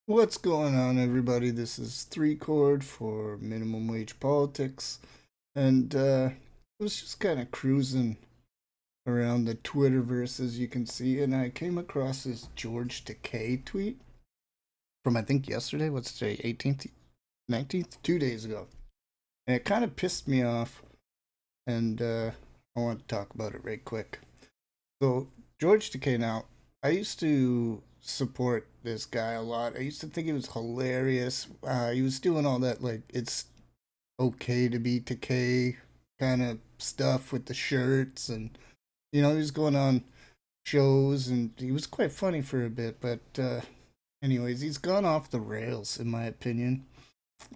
What's going on, everybody? This is Three Chord for Minimum Wage Politics, and I was just kind of cruising around the Twitterverse, as you can see, and I came across this George Takei tweet from I think yesterday. What's today? 18th, 19th, 2 days ago, and it kind of pissed me off, and I want to talk about it right quick. So George Takei. Now, I used to support this guy a lot. I used to think he was hilarious. He was doing all that like it's okay to be Takei kind of stuff with the shirts, and he was going on shows, and he was quite funny for a bit. But anyways, he's gone off the rails in my opinion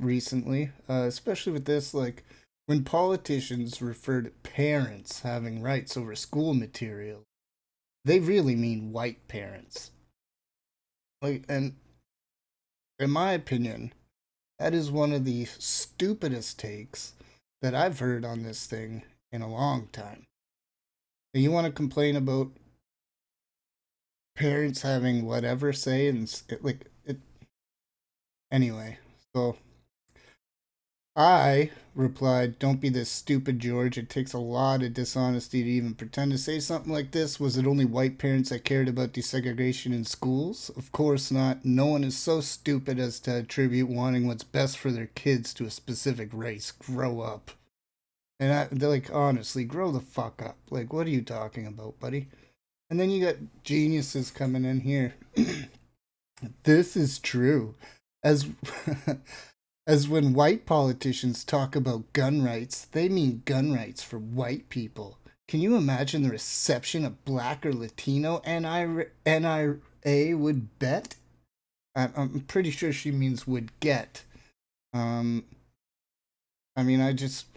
recently, especially with this like. When politicians refer to parents having rights over school material, they really mean white parents. Like, and in my opinion, that is one of the stupidest takes that I've heard on this thing in a long time. And you want to complain about parents having whatever say, and like it anyway. So I replied, "Don't be this stupid, George. It takes a lot of dishonesty to even pretend to say something like this. Was it only white parents that cared about desegregation in schools? Of course not. No one is so stupid as to attribute wanting what's best for their kids to a specific race. Grow up." They're like, honestly, grow the fuck up. Like, what are you talking about, buddy? And then you got geniuses coming in here. This is true. As As when white politicians talk about gun rights, they mean gun rights for white people. Can you imagine the reception a black or Latino NRA would bet? I'm pretty sure she means would get. Um, I mean, I just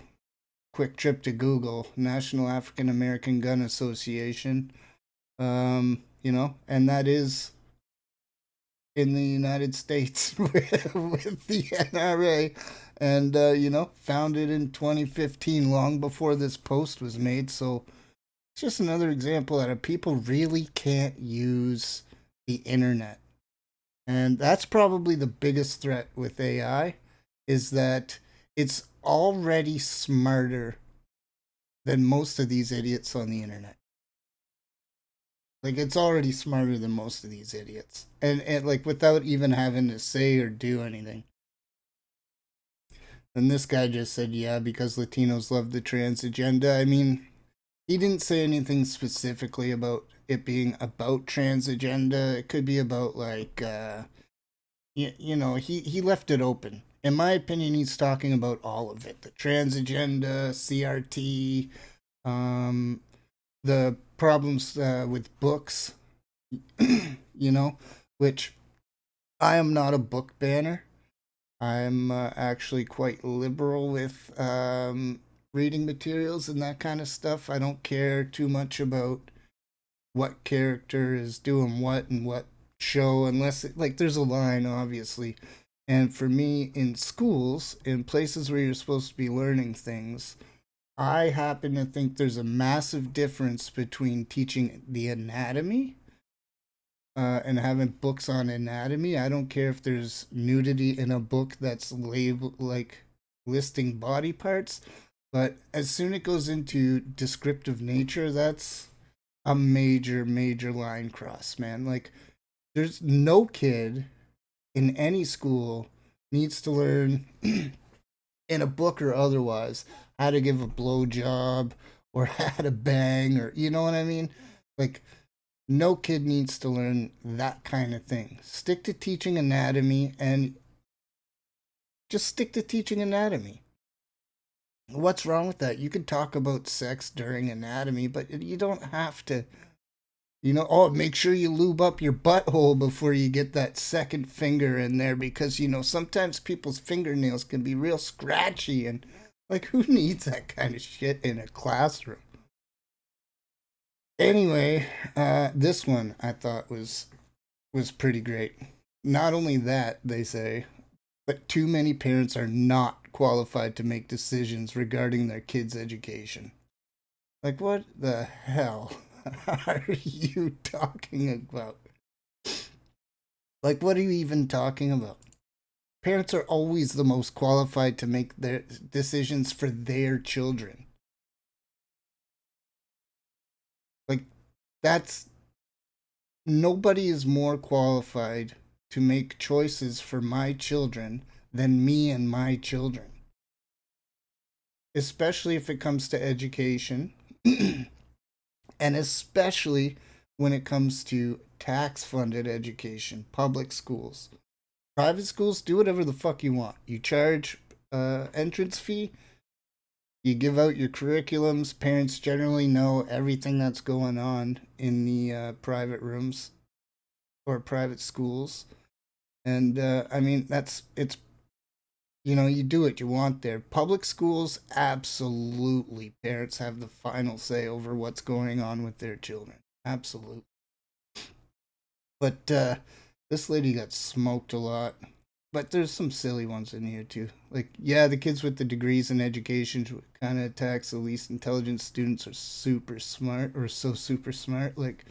quick trip to Google National African American Gun Association. And that is in the United States with the NRA, and founded in 2015, long before this post was made. So it's just another example that people really can't use the internet, and that's probably the biggest threat with AI, is that it's already smarter than most of these idiots on the internet. Like, it's already smarter than most of these idiots, and like without even having to say or do anything. And this guy just said, yeah, because Latinos love the trans agenda. I mean, he didn't say anything specifically about it being about trans agenda. It could be about like, he left it open. In my opinion, he's talking about all of it: the trans agenda, CRT, um, the problems with books, which I am not a book banner. I'm actually quite liberal with reading materials and that kind of stuff. I don't care too much about what character is doing what and what show, unless like there's a line, obviously. And for me, in schools, in places where you're supposed to be learning things, I happen to think there's a massive difference between teaching the anatomy and having books on anatomy. I don't care if there's nudity in a book that's labeled like listing body parts, but as soon as it goes into descriptive nature, that's a major, major line cross, man. Like, there's no kid in any school needs to learn in a book or otherwise how to give a blowjob or how to bang, or you know what I mean? Like, no kid needs to learn that kind of thing. Stick to teaching anatomy, and just stick to teaching anatomy. What's wrong with that? You can talk about sex during anatomy, but you don't have to, oh, make sure you lube up your butthole before you get that second finger in there, because, sometimes people's fingernails can be real scratchy, and like, who needs that kind of shit in a classroom? Anyway, this one I thought was pretty great. Not only that, they say, but too many parents are not qualified to make decisions regarding their kids' education. Like, what the hell are you talking about? Like, what are you even talking about? Parents are always the most qualified to make their decisions for their children. Like, that's nobody is more qualified to make choices for my children than me and my children, especially if it comes to education, and especially when it comes to tax funded education, public schools. Private schools, do whatever the fuck you want. You charge entrance fee, you give out your curriculums. Parents generally know everything that's going on in the private rooms or private schools. And I mean, it's, you do what you want there. Public schools, absolutely. Parents have the final say over what's going on with their children. Absolutely. But this lady got smoked a lot. But there's some silly ones in here too. Like, yeah, the kids with the degrees in education kind of attacks the least intelligent students are super smart or so super smart. Like,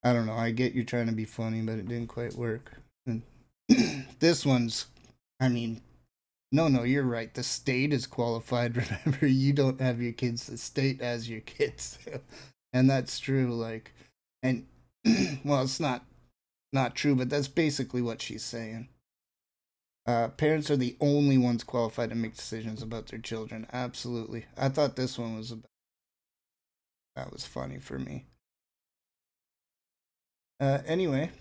I don't know. I get you're trying to be funny, but it didn't quite work. And this one's, I mean, no, you're right. The state is qualified. Remember, you don't have your kids. The state has your kids. And that's true. Like, and, well, it's not true, but that's basically what she's saying. Parents are the only ones qualified to make decisions about their children. Absolutely. I thought this one was that was funny for me. Anyway,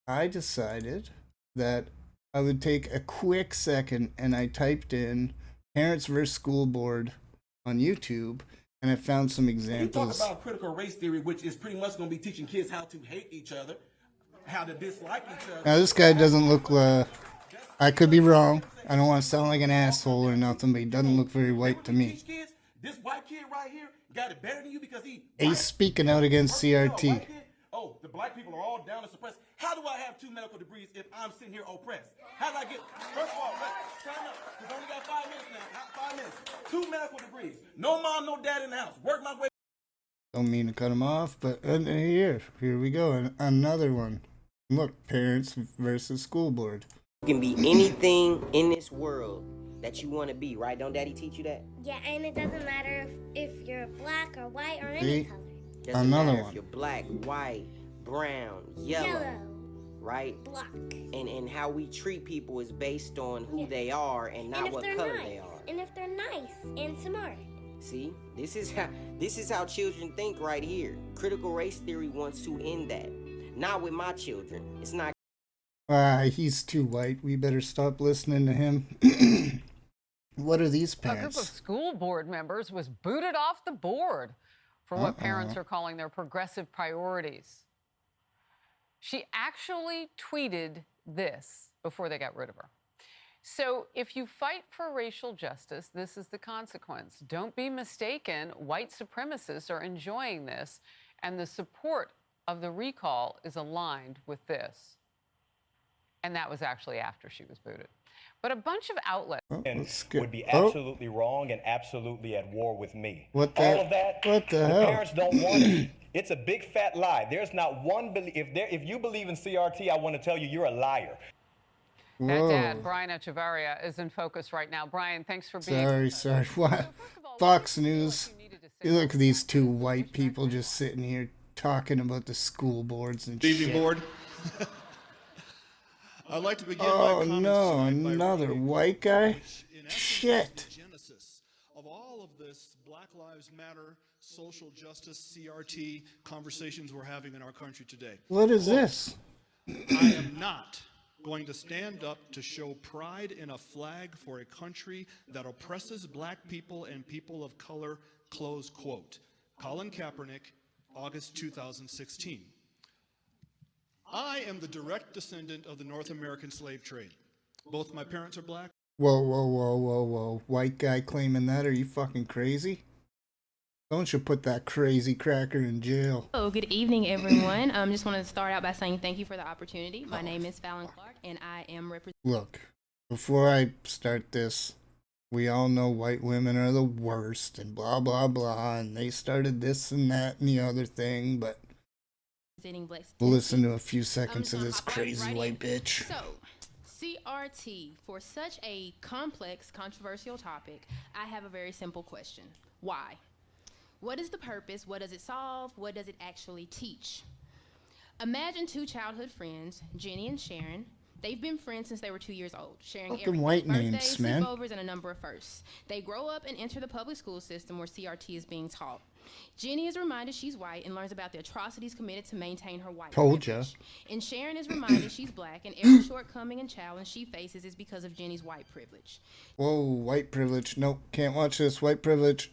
I decided that I would take a quick second and I typed in Parents versus School Board on YouTube and I found some examples. You talk about critical race theory, which is pretty much going to be teaching kids how to hate each other, how to dislike each other. Now, this guy doesn't look I could be wrong. I don't want to sound like an asshole or nothing, but he doesn't look very white to me. Kids, this white kid right here got it better than you because he's speaking out against CRT. Oh, the black people are all down and suppressed. How do I have 2 medical degrees if I'm sitting here oppressed? How do I get, first of all, time up, because I only got 5 minutes now, 5 minutes. 2 medical degrees. No mom, no dad in the house. Work my way. Don't mean to cut him off, but here we go. Another one. Look, Parents versus School Board. You can be anything in this world that you want to be, right? Don't Daddy teach you that? Yeah, and it doesn't matter if you're black or white or any color. Doesn't matter if you're black, white, brown, yellow, right? Black. And how we treat people is based on who they are and not what color they are. And if they're nice and smart. See, this is how children think right here. Critical race theory wants to end that. Not with my children. It's not. He's too white. We better stop listening to him. What are these parents? A group of school board members was booted off the board for what parents are calling their progressive priorities. She actually tweeted this before they got rid of her. So if you fight for racial justice, this is the consequence. Don't be mistaken. White supremacists are enjoying this, and the support of the recall is aligned with this. And that was actually after she was booted. But a bunch of outlets would be absolutely wrong and absolutely at war with me. All of that, what the hell? Parents don't want it. It's a big fat lie. There's not one if you believe in CRT, I want to tell you you're a liar. That dad, Brian Echevarria, is in focus right now. Brian, thanks for being Sorry. What? Fox News. You look at these two white people just sitting here talking about the school boards and shit. Board. I'd like to begin another white guy? Shit. Genesis of all of this Black Lives Matter, social justice, CRT conversations we're having in our country today. What is this? I am not going to stand up to show pride in a flag for a country that oppresses black people and people of color, close quote. Colin Kaepernick, August 2016. I am the direct descendant of the North American slave trade. Both my parents are black. Whoa. White guy claiming that? Are you fucking crazy? Don't you put that crazy cracker in jail. Hello, good evening, everyone. Just wanted to start out by saying thank you for the opportunity. My name is Fallon Clark, and I am representing. Look, before I start this, we all know white women are the worst and blah, blah, blah, and they started this and that and the other thing, but sitting Black. We'll listen to a few I'm seconds just of gonna this hop crazy right white in. bitch. So, CRT, for such a complex, controversial topic, I have a very simple question. Why? What is the purpose? What does it solve? What does it actually teach? Imagine two childhood friends, Jenny and Sharon. They've been friends since they were 2 years old, sharing Fucking everything, white birthdays, names, man. sleepovers, and a number of firsts. They grow up and enter the public school system where CRT is being taught. Jenny is reminded she's white and learns about the atrocities committed to maintain her white Told ya. privilege. And Sharon is reminded she's black and every shortcoming and challenge she faces is because of Jenny's white privilege. Whoa, white privilege. Nope, can't watch this. White privilege.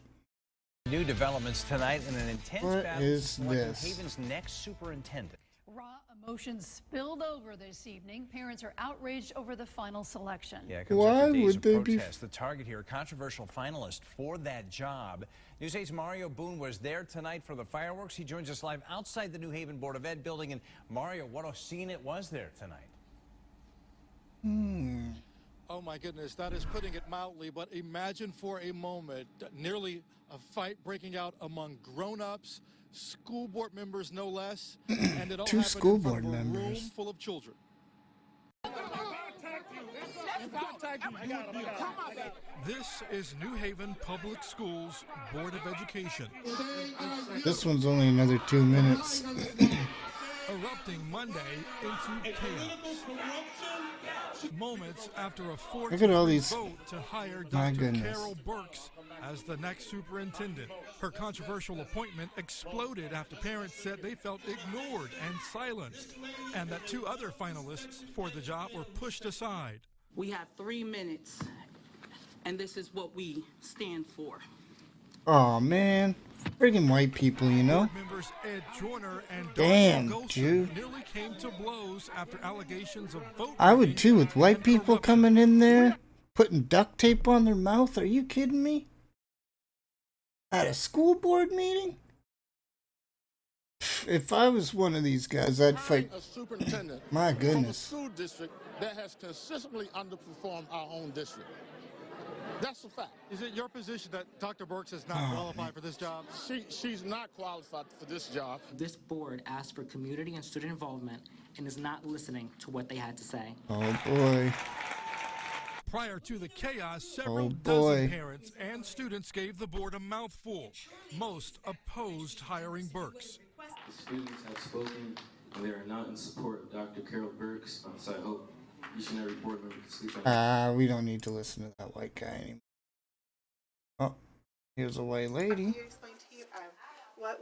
New developments tonight in an intense What battle is selecting this? Haven's next superintendent. Raw emotions spilled over this evening. Parents are outraged over the final selection. Yeah, it comes Why after days would of they be? protest. The target here, a controversial finalist for that job. News 8's Mario Boone was there tonight for the fireworks. He joins us live outside the New Haven Board of Ed building. And Mario, what a scene it was there tonight. Oh my goodness, that is putting it mildly, but imagine for a moment nearly a fight breaking out among grown-ups, school board members no less, and it all Two happened school in front board of a room members. full of children. This is New Haven Public Schools Board of Education. This one's only another 2 minutes. Erupting Monday into chaos. Moments after a Look at all 4-3 these- vote to hire My Dr. goodness. Carol Burks as the next superintendent. Her controversial appointment exploded after parents said they felt ignored and silenced, and that 2 other finalists for the job were pushed aside. We have 3 minutes, and this is what we stand for. Oh man, friggin' white people, you know. Board members Ed Joyner and Damn, Darcy Golson dude. nearly came to blows after allegations of vote I would rigging too, with white and people corruption. coming in there, putting duct tape on their mouth. Are you kidding me? At a school board meeting? If I was one of these guys, I'd fight. A superintendent My from a goodness. school district that has consistently underperformed our own district. That's a fact. Is it your position that Dr. Burks is not Oh, qualified for this job? She's not qualified for this job. This board asked for community and student involvement and is not listening to what they had to say. Oh boy. Prior to the chaos, several Oh, dozen boy. parents and students gave the board a mouthful. Most opposed hiring Burks. The students have spoken, and they are not in support of Dr. Carol Burks, so I hope each and every board member can sleep at We don't need to listen to that white guy anymore. Oh, here's a white lady.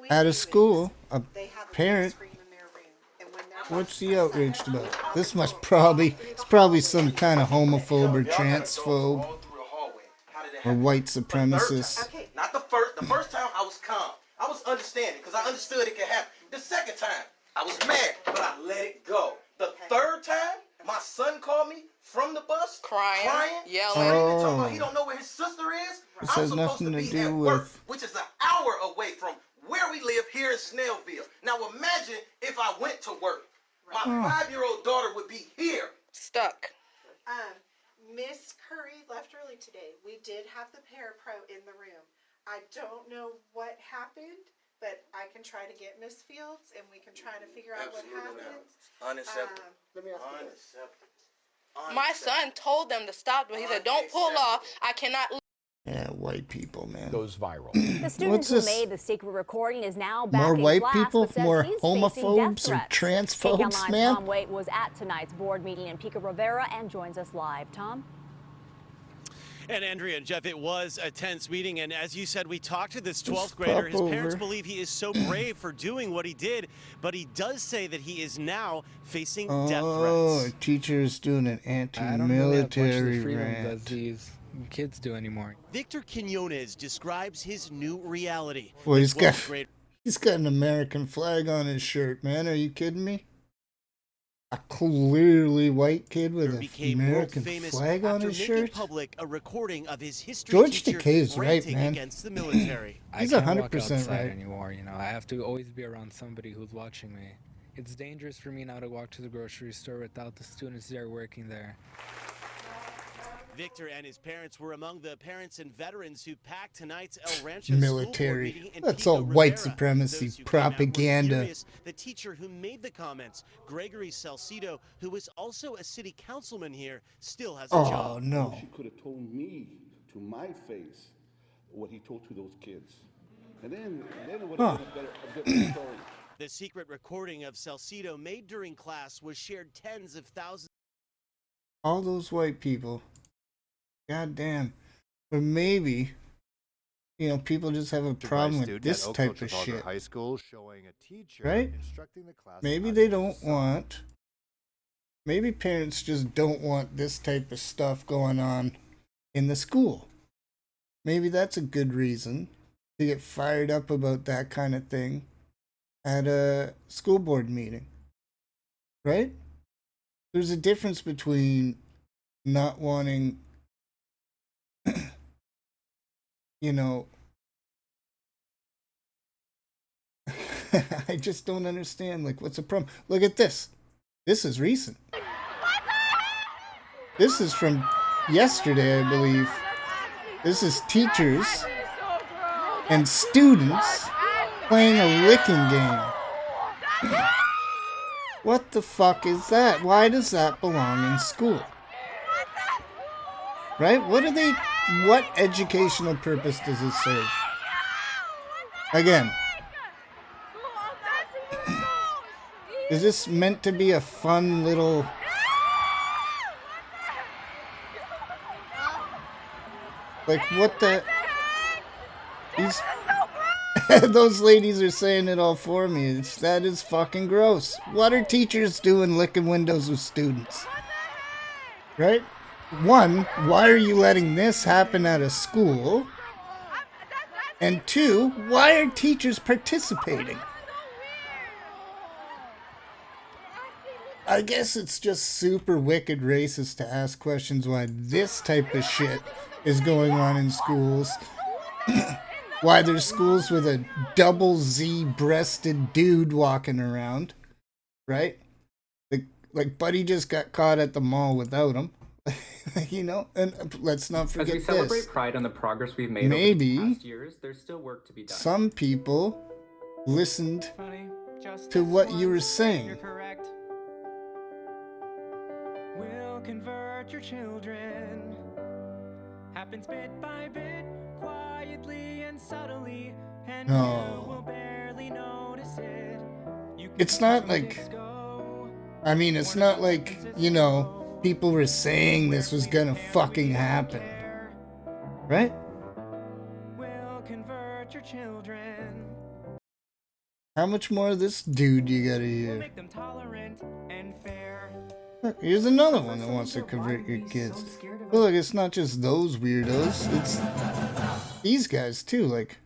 At a school, a parent. What's he outraged about? This must probably, it's probably some kind of homophobe or transphobe or white supremacist. Okay, not the first. The first time I was calm. I was understanding because I understood it could happen. The second time, I was mad, but I let it go. The third time, my son called me from the bus, crying, yelling. talking about Oh. he don't know where his sister is. This I'm has supposed nothing to to be do at work, with- which is an hour away from where we live here in Snellville. Now imagine if I went to work. My 5-year-old daughter would be here. Stuck. Miss Curry left early today. We did have the parapro in the room. I don't know what happened, but I can try to get Miss Fields and we can try to figure out what happened. Unacceptable. Unacceptable. My son told them to stop, but he said, "Don't pull off. I cannot." Yeah, white people, man. Goes viral. The student What's who this? made the secret recording is now back More in white class, people, but says more he's facing homophobes death and threats. transphobes, KCAL9's man. Tom Waite was at tonight's board meeting in Pico Rivera and joins us live. Tom? And Andrea and Jeff, it was a tense meeting, and as you said, we talked to this 12th Just grader. pop His parents over. believe he is so brave for doing what he did, but he does say that he is now facing death Oh, threats. a teacher is doing an I don't really have much of anti-military the freedom rant. that these kids do anymore. Victor Quinones describes his new reality. Well, The he's got 12th grader he's got an American flag on his shirt, man. Are you kidding me? A clearly white kid with an became American world famous flag on after his making shirt. public a recording of his history George teacher Takei is right, ranting man. against the military. He's I can't walk 100% outside right. anymore. You know, I have to always be around somebody who's watching me. It's dangerous for me now to walk to the grocery store without the students there working there. Victor and his parents were among the parents and veterans who packed tonight's El Rancho school board Military. meeting in That's Pico all white Rivera. supremacy Those who came out were propaganda. furious. The teacher who made the comments, Gregory Salcido, who was also a city councilman here, still has a job. Oh no. She could have told me to my face what he told to those kids. And then it would have been a better story. The secret recording of Salcido made during class was shared tens of thousands. All those white people. God damn. Or maybe, people just have a problem with this type of shit. High school showing a teacher right? instructing the class. Maybe they don't want. Maybe parents just don't want this type of stuff going on in the school. Maybe that's a good reason to get fired up about that kind of thing at a school board meeting. Right? There's a difference between not wanting, I just don't understand. Like, what's the problem? Look at this. This is recent. This is from yesterday, I believe. This is teachers and students playing a licking game. What the fuck is that? Why does that belong in school? Right? What educational purpose does it serve? Again, is this meant to be a fun little... Like, what the... Those ladies are saying it all for me. That is fucking gross. What are teachers doing licking windows with students? Right? One, why are you letting this happen at a school? And two, why are teachers participating? I guess it's just super wicked racist to ask questions why this type of shit is going on in schools. Why there's schools with a double Z-breasted dude walking around, right? Like Buddy just got caught at the mall without him, And let's not forget this. As we celebrate Pride and the progress we've made over the past years, there's still work to be done. Some people listened to what you were saying. You're correct. We'll convert your children. Happens bit by bit, quietly and subtly, and you will barely notice it. It's not like, it's not like, people were saying this was gonna fucking happen. Right? We'll convert your children. How much more of this dude you gotta hear? Make them tolerant and fair. Look, here's another one that wants to convert your kids. But look, it's not just those weirdos. It's these guys too. Like,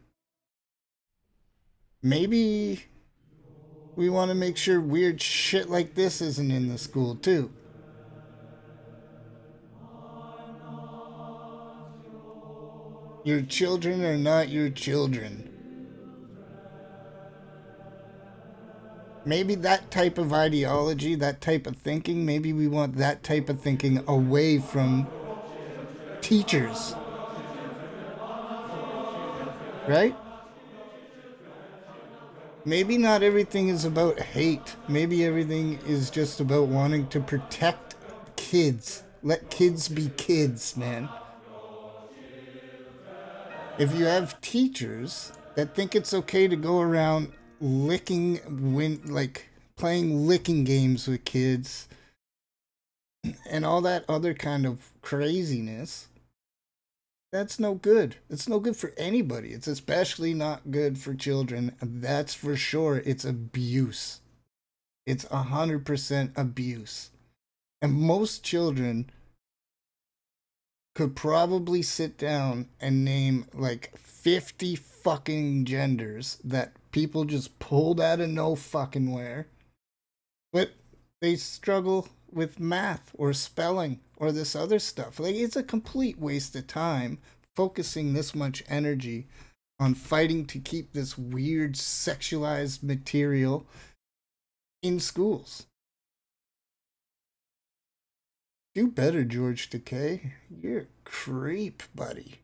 maybe we want to make sure weird shit like this isn't in the school too. Your children are not your children. Maybe that type of ideology, that type of thinking, maybe we want that type of thinking away from teachers. Right? Maybe not everything is about hate. Maybe everything is just about wanting to protect kids. Let kids be kids, man. If you have teachers that think it's okay to go around playing licking games with kids and all that other kind of craziness, that's no good. It's no good for anybody. It's especially not good for children. That's for sure. It's abuse. It's 100% abuse. And most children could probably sit down and name like 50 fucking genders that people just pulled out of no fucking where. But they struggle with math or spelling or this other stuff. Like, it's a complete waste of time focusing this much energy on fighting to keep this weird sexualized material in schools. Do better, George Takei. You're a creep, buddy.